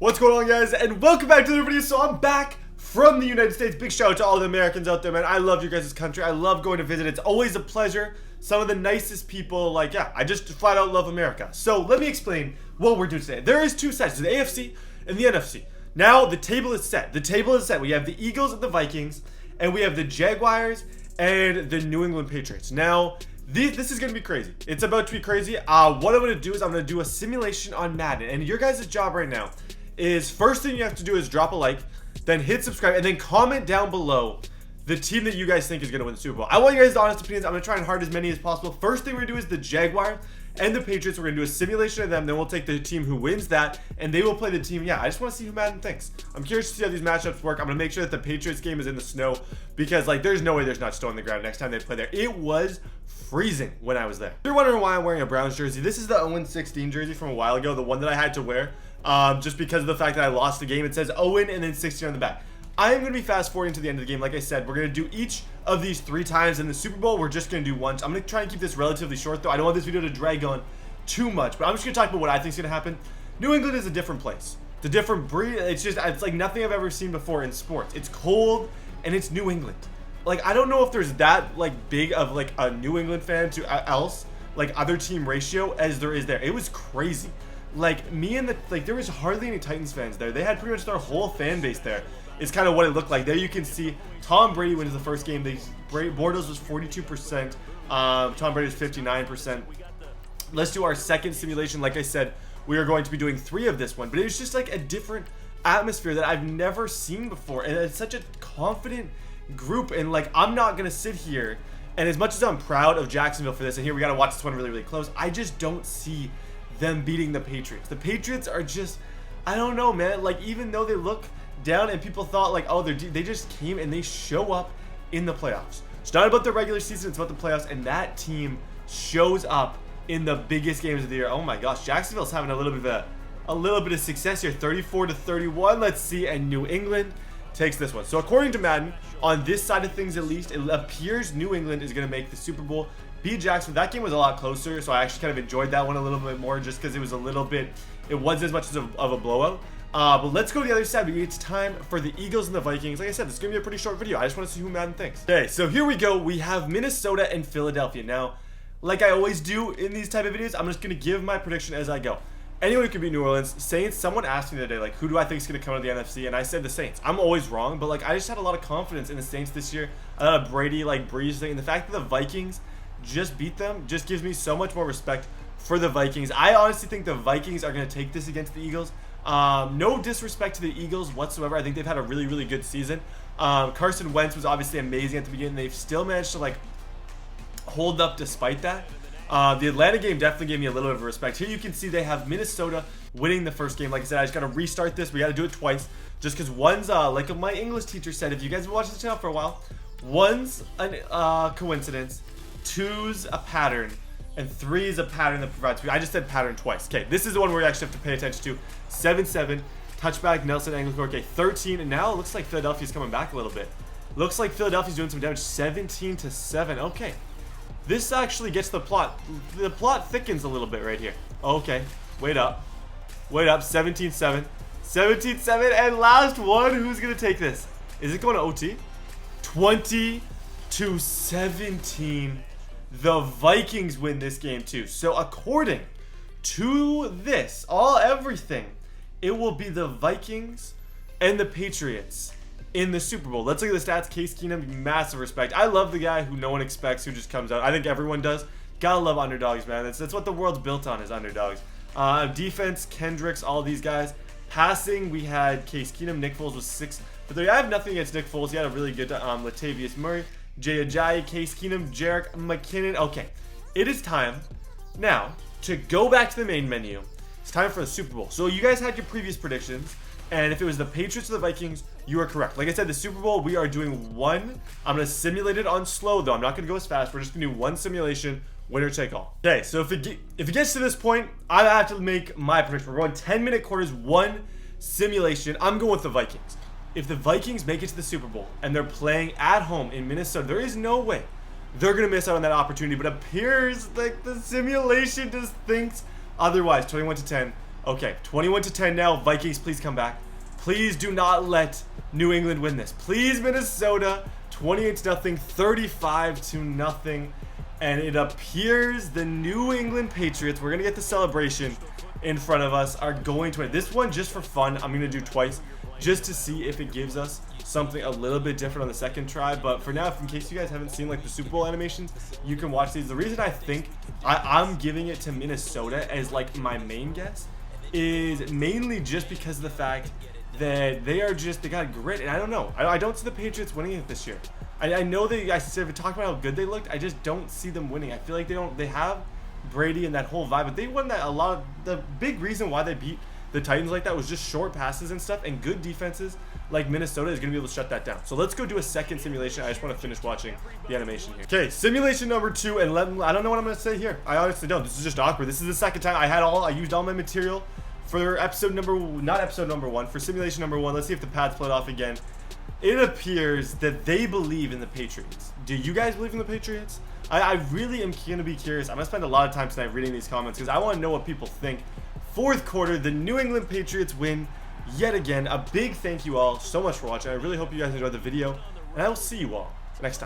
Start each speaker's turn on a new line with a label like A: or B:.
A: What's going on, guys, and welcome back to the video. So I'm back from the United States. Big shout out to all the Americans out there, man. I love your guys' country. I love going to visit. It's always a pleasure. Some of the nicest people, like, yeah, I just flat out love America. So let me explain what we're doing today. There is two sets, the AFC and the NFC. Now the table is set. We have the Eagles and the Vikings, and we have the Jaguars and the New England Patriots. Now this is gonna be crazy. It's about to be crazy. What I'm gonna do is I'm gonna do a simulation on Madden, and your guys' job right now is, first thing you have to do is drop a like, then hit subscribe, and then comment down below the team that you guys think is going to win the Super Bowl. I want you guys' honest opinions. I'm going to try and hard as many as possible. First thing we're going to do is the Jaguars and the Patriots. We're going to do a simulation of them. Then we'll take the team who wins that, and they will play the team. Yeah, I just want to see who Madden thinks. I'm curious to see how these matchups work. I'm going to make sure that the Patriots game is in the snow because, like, there's no way there's not snow on the ground next time they play there. It was freezing when I was there. If you're wondering why I'm wearing a Browns jersey, this is the 0-16 jersey from a while ago, the one that I had to wear. Just because of the fact that I lost the game. It says 0 and then 16 on the back. I am going to be fast forwarding to the end of the game. Like I said, we're going to do each of these 3 times. In the Super Bowl, we're just going to do once. I'm going to try and keep this relatively short, though. I don't want this video to drag on too much, but I'm just going to talk about what I think is going to happen. New England is a different place. It's a different breed. It's like nothing I've ever seen before in sports. It's cold, and it's New England. Like, I don't know if there's that, like, big of, like, a New England fan to else, like, other team ratio as there is there. It was crazy. Like, there was hardly any Titans fans there. They had pretty much their whole fan base there. It's kind of what it looked like. There you can see Tom Brady wins the first game. Bortles was 42%. Tom Brady was 59%. Let's do our second simulation. Like I said, we are going to be doing 3 of this one. But it was just like a different atmosphere that I've never seen before. And it's such a confident group. And, like, I'm not going to sit here. And as much as I'm proud of Jacksonville for this, and here we got to watch this one really, really close, I just don't see them beating the Patriots. The Patriots are just, I don't know, man. Like, even though they look down and people thought, like, oh, they just came and they show up in the playoffs. It's not about the regular season, it's about the playoffs, and that team shows up in the biggest games of the year. Oh my gosh, Jacksonville's having a little bit of success here. 34-31. Let's see, and New England takes this one. So according to Madden, on this side of things at least, it appears New England is going to make the Super Bowl. Beat Jacksonville. That game was a lot closer, so I actually kind of enjoyed that one a little bit more just because it was it wasn't as much of a blowout. But let's go to the other side. It's time for the Eagles and the Vikings. Like I said, this is going to be a pretty short video. I just want to see who Madden thinks. Okay, so here we go. We have Minnesota and Philadelphia. Now, like I always do in these type of videos, I'm just going to give my prediction as I go. Anyone could beat New Orleans. Saints, someone asked me the other day, like, who do I think is going to come out of the NFC? And I said the Saints. I'm always wrong, but, like, I just had a lot of confidence in the Saints this year. Brady, like, Breeze thing. And the fact that the Vikings just beat them just gives me so much more respect for the Vikings. I honestly think the Vikings are going to take this against the Eagles. No disrespect to the Eagles whatsoever. I think they've had a really, really good season. Carson Wentz was obviously amazing at the beginning. They've still managed to, like, hold up despite that. The Atlanta game definitely gave me a little bit of respect. Here you can see they have Minnesota winning the first game. Like I said, I just got to restart this. We got to do it twice just because one's, like my English teacher said, if you guys have been watching the channel for a while, one's a coincidence, 2's a pattern, and 3 is a pattern that provides speed. I just said pattern twice. Okay, this is the one where you actually have to pay attention to. 7-7, touchback, Nelson Aguilar. Okay, 13, and now it looks like Philadelphia's coming back a little bit. Looks like Philadelphia's doing some damage. 17-7. Okay, this actually gets the plot. The plot thickens a little bit right here. Okay, wait up. 17-7. 17-7, and last one. Who's gonna take this? Is it going to OT? 20-17. The Vikings win this game too. So according to this, everything, it will be the Vikings and the Patriots in the Super Bowl. Let's look at the stats. Case Keenum, massive respect. I love the guy who no one expects, who just comes out. I think everyone does. Gotta love underdogs, man. That's what the world's built on, is underdogs. Defense, Kendricks, all these guys. Passing, we had Case Keenum. Nick Foles was 6. But I have nothing against Nick Foles. He had a really good Latavius Murray, Jay Ajayi, Case Keenum, Jerick McKinnon. Okay, it is time now to go back to the main menu. It's time for the Super Bowl. So you guys had your previous predictions, and if it was the Patriots or the Vikings, you are correct. Like I said, the Super Bowl, we are doing one. I'm going to simulate it on slow, though. I'm not going to go as fast. We're just going to do one simulation, winner take all. Okay, so if it gets to this point, I have to make my prediction. We're going 10-minute quarters, one simulation. I'm going with the Vikings. If the Vikings make it to the Super Bowl and they're playing at home in Minnesota, there is no way they're going to miss out on that opportunity. But it appears like the simulation just thinks otherwise. 21-10. Okay, 21-10 now. Vikings, please come back. Please do not let New England win this. Please, Minnesota. 28-0, 35-0. And it appears the New England Patriots, we're going to get the celebration in front of us, are going to win. This one, just for fun, I'm going to do twice, just to see if it gives us something a little bit different on the second try. But for now, in case you guys haven't seen like the Super Bowl animations, you can watch these. The reason I think I'm giving it to Minnesota as like my main guess is mainly just because of the fact that they got grit, and I don't know. I don't see the Patriots winning it this year. I know I talked about how good they looked. I just don't see them winning. I feel like they have Brady and that whole vibe, but they won that a lot of, the big reason why they beat the Titans like that was just short passes and stuff, and good defenses like Minnesota is going to be able to shut that down. So let's go do a second simulation. I just want to finish watching the animation here. Okay, simulation number 2, and I don't know what I'm going to say here. I honestly don't. This is just awkward. This is the second time I used all my material for for simulation number 1. Let's see if the pads play off again. It appears that they believe in the Patriots. Do you guys believe in the Patriots? I really am going to be curious. I'm going to spend a lot of time tonight reading these comments because I want to know what people think. Fourth quarter, the New England Patriots win yet again. A big thank you all so much for watching. I really hope you guys enjoyed the video, and I will see you all next time.